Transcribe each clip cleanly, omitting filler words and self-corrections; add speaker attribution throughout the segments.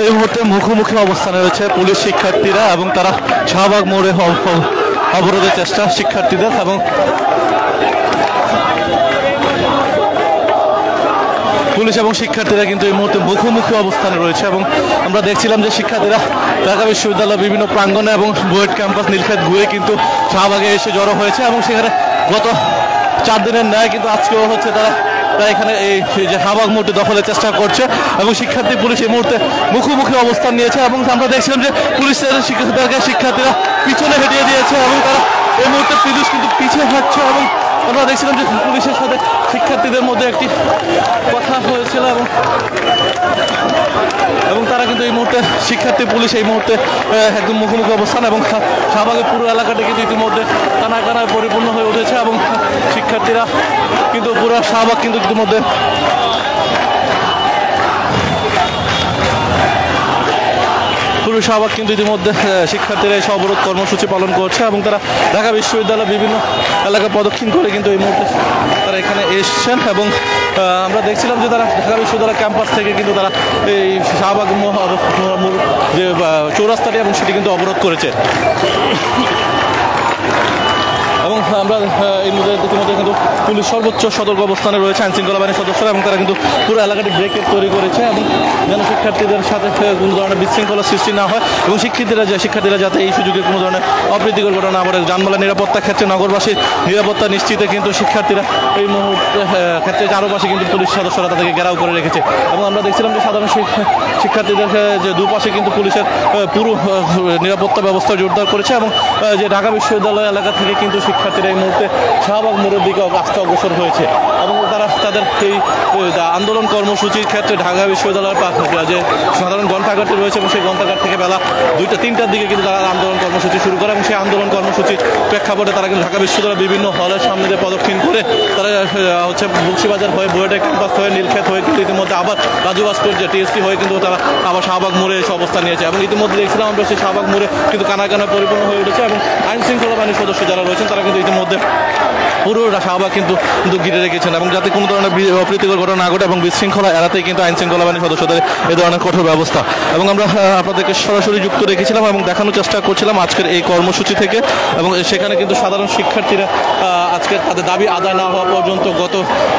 Speaker 1: এই মুহূর্তে মুখোমুখি অবস্থানে রয়েছে পুলিশ শিক্ষার্থীরা এবং তারা শাহবাগ মোড়ে অবরোধের চেষ্টা শিক্ষার্থীদের এবং পুলিশ এবং শিক্ষার্থীরা কিন্তু এই মুহূর্তে মুখোমুখি অবস্থানে রয়েছে এবং আমরা দেখছিলাম যে শিক্ষার্থীরা ঢাকা বিশ্ববিদ্যালয়ের বিভিন্ন প্রাঙ্গণে এবং বুয়েট ক্যাম্পাস নীলক্ষেত ঘুরে কিন্তু শাহবাগে এসে জড়ো হয়েছে এবং সেখানে গত 4 দিনের ন্যায় কিন্তু আজকেও হচ্ছে তারা এখানে এই যে শাহবাগ মোড়টি দখলের চেষ্টা করছে এবং শিক্ষার্থী পুলিশ এই মুহূর্তে মুখোমুখি অবস্থান নিয়েছে এবং আমরা দেখছিলাম যে পুলিশ শিক্ষার্থীরা পিছনে হেঁটিয়ে দিয়েছে এবং তারা এই মুহূর্তে পুলিশ কিন্তু পিছিয়ে হাঁটছে এবং আমরা দেখছিলাম যে পুলিশের সাথে শিক্ষার্থীদের মধ্যে একটি কথা হয়েছিল এবং তারা কিন্তু এই মুহূর্তে শিক্ষার্থী পুলিশ এই মুহূর্তে একদম মুখোমুখি অবস্থান এবং শাহবাগের পুরো এলাকাটি কিন্তু ইতিমধ্যে কানায় পরিপূর্ণ হয়ে উঠেছে এবং শিক্ষার্থীরা কিন্তু পুরো শাহবাগ কিন্তু ইতিমধ্যে পুরো শাহবাগ কিন্তু ইতিমধ্যে শিক্ষার্থীরা এই অবরোধ কর্মসূচি পালন করছে এবং তারা ঢাকা বিশ্ববিদ্যালয়ের বিভিন্ন এলাকা প্রদক্ষিণ করে কিন্তু এই মুহূর্তে তারা এখানে এসছেন এবং আমরা দেখছিলাম যে তারা ঢাকা বিশ্ববিদ্যালয় ক্যাম্পাস থেকে কিন্তু তারা এই শাহবাগ যে চৌরাস্তাটি এবং সেটি কিন্তু অবরোধ করেছে এবং আমরা এই মুহূর্তে ইতিমধ্যে কিন্তু পুলিশ সর্বোচ্চ সতর্ক অবস্থানে রয়েছে আইনশৃঙ্খলা বাহিনীর সদস্যরা এবং তারা কিন্তু পুরো এলাকাটি ব্রেকেট তৈরি করেছে এবং যেন শিক্ষার্থীদের সাথে কোনো ধরনের বিশৃঙ্খলা সৃষ্টি না হয় এবং শিক্ষার্থীরা যাতে এই সুযোগে কোনো ধরনের অপ্রীতিকর ঘটনা না ঘটে যানবাহনের নিরাপত্তার ক্ষেত্রে নগরবাসীর নিরাপত্তা নিশ্চিতে কিন্তু শিক্ষার্থীরা এই মুহূর্তে ক্ষেত্রে চারপাশে কিন্তু পুলিশ সদস্যরা তাদেরকে ঘেরাও করে রেখেছে এবং আমরা দেখছিলাম যে সাধারণ শিক্ষার্থীদের যে দুপাশে কিন্তু পুলিশের পুরো নিরাপত্তা ব্যবস্থা জোরদার করেছে এবং যে ঢাকা বিশ্ববিদ্যালয় এলাকা থেকে কিন্তু শিক্ষার্থীরা এই মুহূর্তে শাহবাগ মোড়ের দিকে আস্থা অগ্রসর হয়েছে এবং তারা তাদের এই আন্দোলন কর্মসূচির ক্ষেত্রে ঢাকা বিশ্ববিদ্যালয়ের যে সাধারণ গ্রন্থাগারটি রয়েছে এবং সেই গ্রন্থাগার থেকে বেলা 2টা-3টার দিকে কিন্তু তারা আন্দোলন কর্মসূচি শুরু করে এবং সেই আন্দোলন কর্মসূচির প্রেক্ষাপটে তারা কিন্তু ঢাকা বিশ্ববিদ্যালয়ের বিভিন্ন হলের সামনে দিয়ে প্রদক্ষিণ করে তারা হচ্ছে বক্সিবাজার হয়ে বুয়েটের ক্যাম্পাস হয়ে নীলক্ষেত হয়ে কিন্তু ইতিমধ্যে আবার রাজু ভাস্কর্য টিএসসি হয়ে কিন্তু তারা আবার শাহবাগ মোড়ে এসে অবস্থান নিয়েছে এবং ইতিমধ্যে দেখছিলাম আমরা সেই শাহবাগ মোড়ে কিন্তু কানায় পরিপূর্ণ হয়ে উঠেছে এবং আইনশৃঙ্খলা বাহিনীর সদস্য যারা রয়েছেন তারা কিন্তু ইতিমধ্যে পুরো শাহবাগ কিন্তু ঘিরে রেখেছেন এবং যাতে কোনো ধরনের অপ্রীতিকর ঘটনা না ঘটে এবং বিশৃঙ্খলা এড়াতেই কিন্তু আইনশৃঙ্খলা বাহিনীর সদস্যদের এই ধরনের কঠোর ব্যবস্থা এবং আমরা আপনাদেরকে সরাসরি যুক্ত রেখেছিলাম এবং দেখানোর চেষ্টা করছিলাম আজকের এই কর্মসূচি থেকে এবং সেখানে কিন্তু সাধারণ শিক্ষার্থীরা আজকে তাদের দাবি আদায় না হওয়া পর্যন্ত গত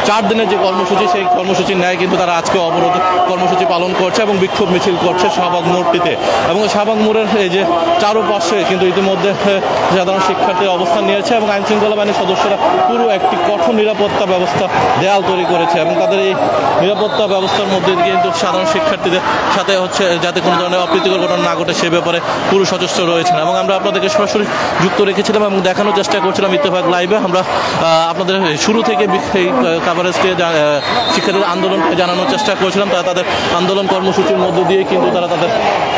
Speaker 1: 4 দিনের যে কর্মসূচি সেই কর্মসূচির ন্যায় কিন্তু তারা আজকে অবরোধ কর্মসূচি পালন করছে এবং বিক্ষোভ মিছিল করছে শাহবাগ মোড়টিতে এবং শাহবাগ মোড়ের এই যে চারপাশে কিন্তু ইতিমধ্যে সাধারণ শিক্ষার্থীরা অবস্থান নিয়েছে এবং আইনশৃঙ্খলা বাহিনীর সদস্যরা পুরো একটি কঠোর নিরাপত্তা ব্যবস্থা দেয়াল তৈরি করেছে এবং তাদের এই নিরাপত্তা ব্যবস্থার মধ্যে কিন্তু সাধারণ শিক্ষার্থীদের সাথে হচ্ছে যাতে কোনো ধরনের অপ্রীতিকর ঘটনা না ঘটে সে ব্যাপারে পুরো সচেষ্ট রয়েছেন এবং আমরা আপনাদেরকে সরাসরি যুক্ত রেখেছিলাম এবং দেখানোর চেষ্টা করছিলাম ইত্তেফাক লাইভে আমরা আপনাদের শুরু থেকে এই কাভারেজকে শিক্ষার্থীদের আন্দোলনকে জানানোর চেষ্টা করেছিলাম তারা তাদের আন্দোলন কর্মসূচির মধ্য দিয়ে কিন্তু তারা তাদের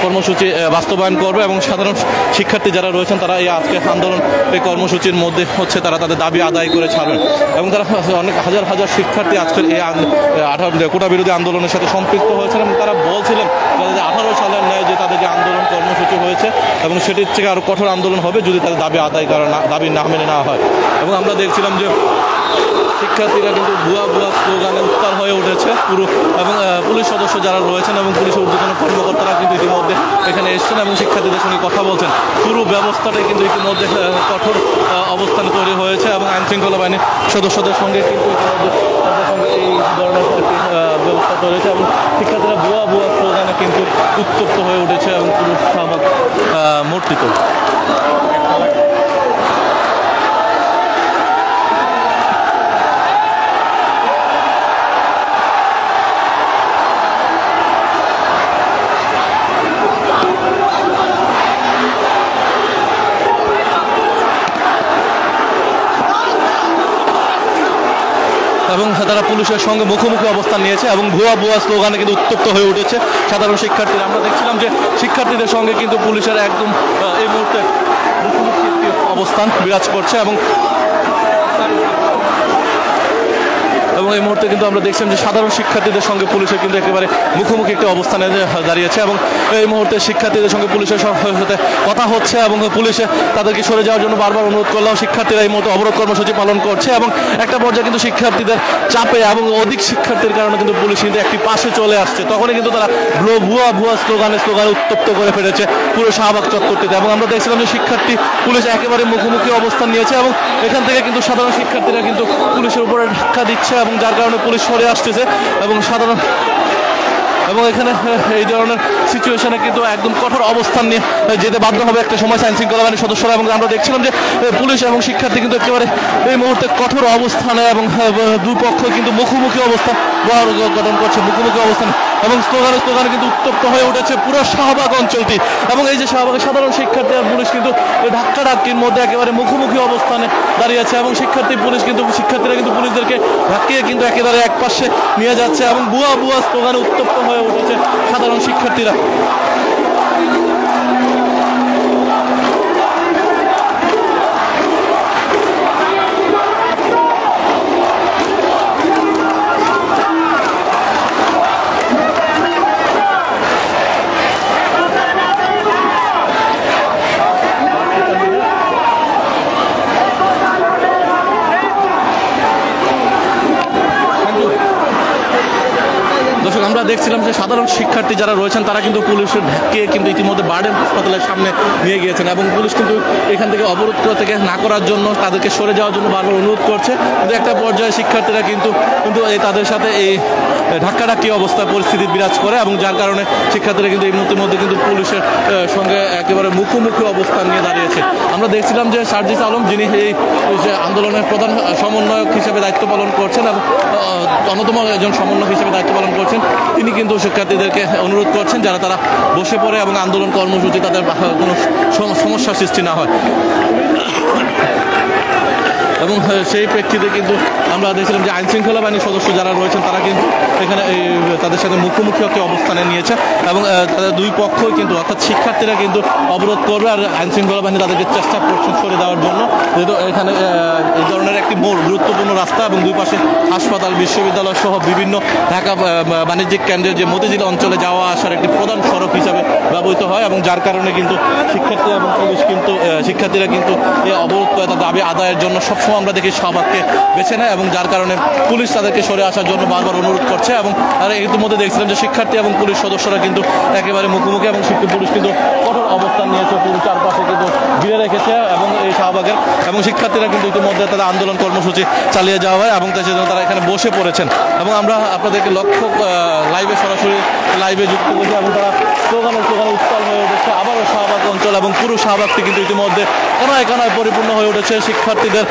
Speaker 1: কর্মসূচি বাস্তবায়ন করবে এবং সাধারণ শিক্ষার্থী যারা রয়েছেন তারা এই আজকে আন্দোলন এই কর্মসূচির মধ্যে হচ্ছে তারা তাদের দাবি আদায় করে ছাড়বেন এবং তারা অনেক হাজার শিক্ষার্থী আজকের এই কোটা বিরোধী আন্দোলনের সাথে সম্পৃক্ত হয়েছেন এবং তারা বলছিলেন 2018 সালের ন্যায় যে তাদের যে আন্দোলন কর্মসূচি হয়েছে এবং সেটির থেকে আরও কঠোর আন্দোলন হবে যদি তাদের দাবি আদায় দাবি না মেনে নেওয়া হয় এবং আমরা দেখছিলাম যে শিক্ষার্থীরা কিন্তু ভুয়া স্লোগানে উত্তাল হয়ে উঠেছে পুরো এবং পুলিশ সদস্য যারা রয়েছেন এবং পুলিশের ঊর্ধ্বতন কর্মকর্তারা কিন্তু ইতিমধ্যে এখানে এসছেন এবং শিক্ষার্থীদের সঙ্গে কথা বলছেন পুরো ব্যবস্থাটাই কিন্তু ইতিমধ্যে কঠোর অবস্থানে তৈরি হয়েছে এবং আইনশৃঙ্খলা বাহিনীর সদস্যদের সঙ্গে কিন্তু ইতিমধ্যে তাদের সঙ্গে এই ধরনের ব্যবস্থা তৈরি হয়েছে এবং শিক্ষার্থীরা ভুয়া স্লোগানে কিন্তু উত্তপ্ত হয়ে উঠেছে এবং পুরো শাহবাগ মোড়টিতে এবং তারা পুলিশের সঙ্গে মুখোমুখি অবস্থান নিয়েছে এবং ভুয়া স্লোগানে কিন্তু উত্তপ্ত হয়ে উঠেছে সাধারণ শিক্ষার্থীরা আমরা দেখছিলাম যে শিক্ষার্থীদের সঙ্গে কিন্তু পুলিশের একদম এই মুহূর্তে মুখোমুখি একটি অবস্থান বিরাজ করছে এবং এই মুহূর্তে কিন্তু আমরা দেখছিলাম যে সাধারণ শিক্ষার্থীদের সঙ্গে পুলিশের কিন্তু একেবারে মুখোমুখি একটা অবস্থানে দাঁড়িয়েছে এবং এই মুহূর্তে শিক্ষার্থীদের সঙ্গে পুলিশের সাথে কথা হচ্ছে এবং পুলিশে তাদেরকে সরে যাওয়ার জন্য বারবার অনুরোধ করলেও শিক্ষার্থীরা এই মুহূর্তে অবরোধ কর্মসূচি পালন করছে এবং একটা পর্যায়ে কিন্তু শিক্ষার্থীদের চাপে এবং অধিক শিক্ষার্থীর কারণে কিন্তু পুলিশ কিন্তু একটি পাশে চলে আসছে, তখনই কিন্তু তারা ভুয়া স্লোগানে উত্তপ্ত করে ফেলেছে পুরো শাহবাগ চত্বরটিতে। এবং আমরা দেখছিলাম যে শিক্ষার্থী পুলিশ একেবারে মুখোমুখি অবস্থান নিয়েছে এবং এখান থেকে কিন্তু সাধারণ শিক্ষার্থীরা কিন্তু পুলিশের উপরে ধাক্কা দিচ্ছে এবং যার কারণে পুলিশ সরে আসতেছে এবং এখানে এই ধরনের সিচুয়েশনে কিন্তু একদম কঠোর অবস্থান নিয়ে যেতে বাধ্য হবে একটা সময় আইন শৃঙ্খলা বাহিনীর সদস্যরা। এবং আমরা দেখছিলাম যে পুলিশ এবং শিক্ষার্থী কিন্তু একেবারে এই মুহূর্তে কঠোর অবস্থানে এবং দুই পক্ষ কিন্তু মুখোমুখি অবস্থান গঠন করছে, মুখোমুখি অবস্থান এবং স্লোগানে কিন্তু উত্তপ্ত হয়ে উঠেছে পুরো শাহবাগ অঞ্চলটি। এবং এই যে শাহবাগের সাধারণ শিক্ষার্থী আর পুলিশ কিন্তু এই ধাক্কাধাক্কির মধ্যে একেবারে মুখোমুখি অবস্থানে দাঁড়িয়েছে এবং শিক্ষার্থীরা কিন্তু পুলিশদেরকে ধাক্কিয়ে কিন্তু একেবারে এক পাশে নিয়ে যাচ্ছে এবং ভুয়া স্লোগানে উত্তপ্ত হয়ে উঠেছে সাধারণ শিক্ষার্থীরা। আমরা দেখছিলাম যে সাধারণ শিক্ষার্থী যারা রয়েছেন তারা কিন্তু পুলিশের ধাক্কে কিন্তু ইতিমধ্যে বার্ডেন হাসপাতালের সামনে নিয়ে গিয়েছেন এবং পুলিশ কিন্তু এখান থেকে অবরোধ থেকে না করার জন্য তাদেরকে সরে যাওয়ার জন্য বারবার অনুরোধ করছে, কিন্তু একটা পর্যায়ে শিক্ষার্থীরা কিন্তু তাদের সাথে এই ধাক্কাধাক্কি অবস্থায় পরিস্থিতি বিরাজ করে এবং যার কারণে শিক্ষার্থীরা কিন্তু এই মুহূর্তের মধ্যে কিন্তু পুলিশের সঙ্গে একেবারে মুখোমুখি অবস্থান নিয়ে দাঁড়িয়েছে। আমরা দেখছিলাম যে সার্জিস আলম, যিনি এই আন্দোলনের প্রধান সমন্বয়ক হিসেবে দায়িত্ব পালন করছেন এবং অন্যতম একজন সমন্বয়ক হিসেবে দায়িত্ব পালন করছেন, তিনি কিন্তু শিক্ষার্থীদেরকে অনুরোধ করছেন যারা তারা বসে পড়ে এবং আন্দোলন কর্মসূচি তাদের কোনো সমস্যার সৃষ্টি না হয়। এবং সেই প্রেক্ষিতে কিন্তু আমরা দেখছিলাম যে আইনশৃঙ্খলা বাহিনীর সদস্য যারা রয়েছেন তারা কিন্তু এখানে তাদের সাথে মুখোমুখি একটি অবস্থানে নিয়েছে এবং তাদের দুই পক্ষই কিন্তু অর্থাৎ শিক্ষার্থীরা কিন্তু অবরোধ করবে আর আইনশৃঙ্খলা বাহিনী তাদেরকে চেষ্টা করছেন সরে দেওয়ার জন্য, যেহেতু এখানে এই ধরনের একটি গুরুত্বপূর্ণ রাস্তা এবং দুই পাশে হাসপাতাল, বিশ্ববিদ্যালয় সহ বিভিন্ন ঢাকা বাণিজ্যিক কেন্দ্রের যে মতিঝিল অঞ্চলে যাওয়া আসার একটি প্রধান সড়ক হিসাবে ব্যবহৃত হয় এবং যার কারণে কিন্তু শিক্ষার্থীরা কিন্তু এই অবরোধ করে তাদের দাবি আদায়ের জন্য সবসময় আমরা দেখি শাহবাগকে বেছে নেয় এবং যার কারণে পুলিশ তাদেরকে সরে আসার জন্য বারবার অনুরোধ করছে। এবং ইতিমধ্যে দেখছিলাম যে শিক্ষার্থী এবং পুলিশ সদস্যরা কিন্তু একেবারে মুখোমুখি এবং পুলিশ কিন্তু কঠোর অবস্থান নিয়েছে, পুরো চারপাশে কিন্তু ঘিরে রেখেছে এবং এই শাহবাগের এবং শিক্ষার্থীরা কিন্তু ইতিমধ্যে তাদের আন্দোলন কর্মসূচি চালিয়ে যাওয়া হয় এবং সেজন্য তারা এখানে বসে পড়েছেন এবং আমরা আপনাদেরকে সরাসরি লাইভে যুক্ত করেছি এবং তারা স্লোগানে উত্তাল হয়ে উঠেছে আবারও শাহবাগ অঞ্চল এবং পুরো শাহবাগটি কিন্তু ইতিমধ্যে কানায় পরিপূর্ণ হয়ে উঠেছে শিক্ষার্থীদের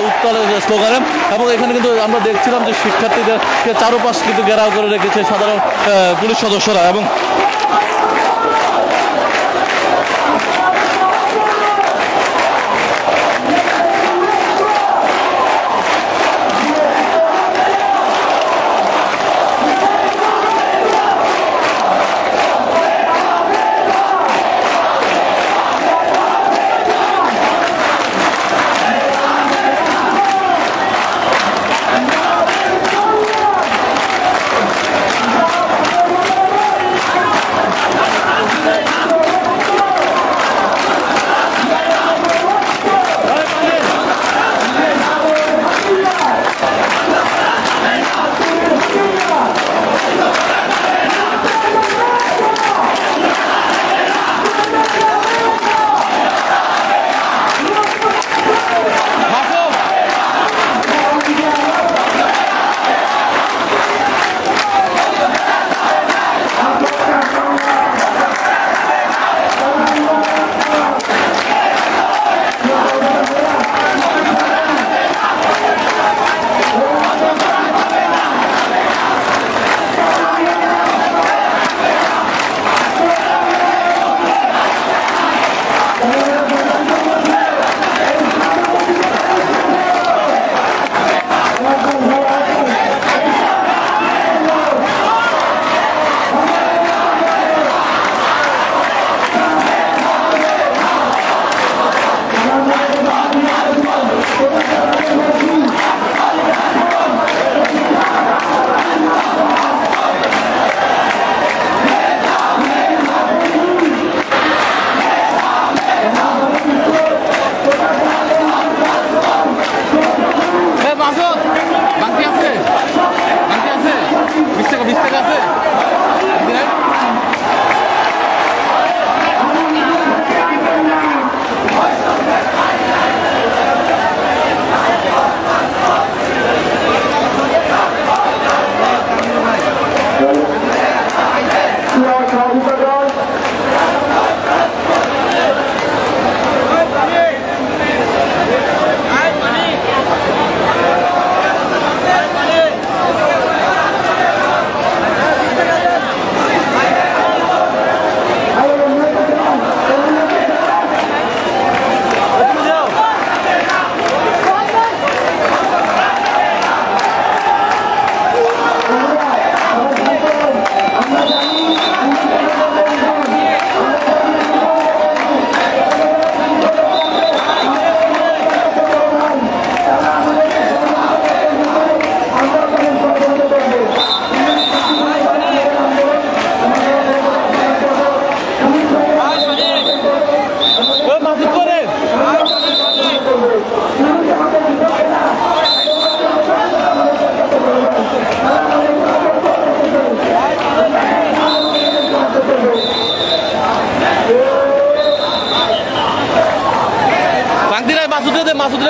Speaker 1: উত্তালের স্লোগানে। এবং এখানে কিন্তু আমরা দেখছিলাম যে শিক্ষার্থীদেরকে চারপাশ কিন্তু ঘেরাও করে রেখেছে সাধারণ পুলিশ সদস্যরা এবং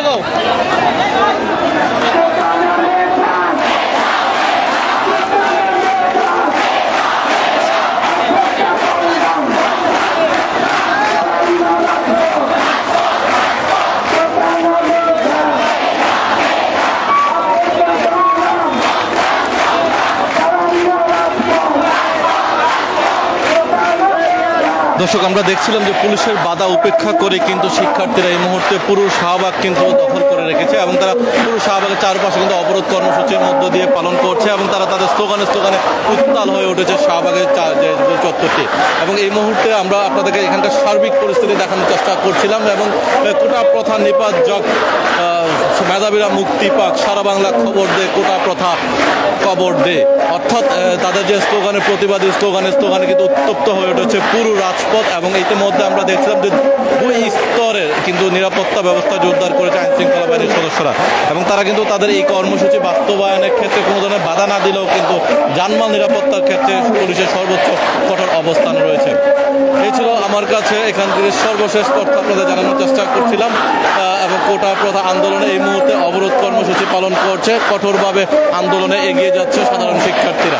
Speaker 1: রেডি গো। দর্শক, আমরা দেখছিলাম যে পুলিশের বাধা উপেক্ষা করে কিন্তু শিক্ষার্থীরা এই মুহূর্তে পুরো শাহবাগ কিন্তু দখল করে রেখেছে এবং তারা পুরো শাহবাগের চারপাশে কিন্তু অবরোধ কর্মসূচির মধ্য দিয়ে পালন করছে এবং তারা তাদের স্লোগানে স্লোগানে উত্তাল হয়ে উঠেছে শাহবাগের যে চত্বরটি। এবং এই মুহূর্তে আমরা আপনাদেরকে এখানকার সার্বিক পরিস্থিতি দেখানোর চেষ্টা করছিলাম এবং কোটা প্রথা নিপাত জগ, মেধাবীরা মুক্তি পাক, সারা বাংলা খবর দে, কোটা প্রথা খবর দে, অর্থাৎ তাদের যে স্লোগানের প্রতিবাদী স্লোগানে কিন্তু উত্তপ্ত হয়ে উঠেছে পুরো রাজপথ। এবং ইতিমধ্যে আমরা দেখছিলাম যে 2 স্তরের কিন্তু নিরাপত্তা ব্যবস্থা জোরদার করেছে আইন শৃঙ্খলা বাহিনীর সদস্যরা এবং তারা কিন্তু তাদের এই কর্মসূচি বাস্তবায়নের ক্ষেত্রে কোনো ধরনের বাধা না দিলেও কিন্তু জানমাল নিরাপত্তার ক্ষেত্রে পুলিশের সর্বোচ্চ কঠোর অবস্থান রয়েছে। এই ছিল আমার কাছে এখান থেকে সর্বশেষ তথ্য আপনাদের জানানোর চেষ্টা করছিলাম। এবং কোটা প্রথা আন্দোলনে এই মুহূর্তে অবরোধ কর্মসূচি পালন করছে, কঠোরভাবে আন্দোলনে এগিয়ে যাচ্ছে সাধারণ শিক্ষার্থীরা।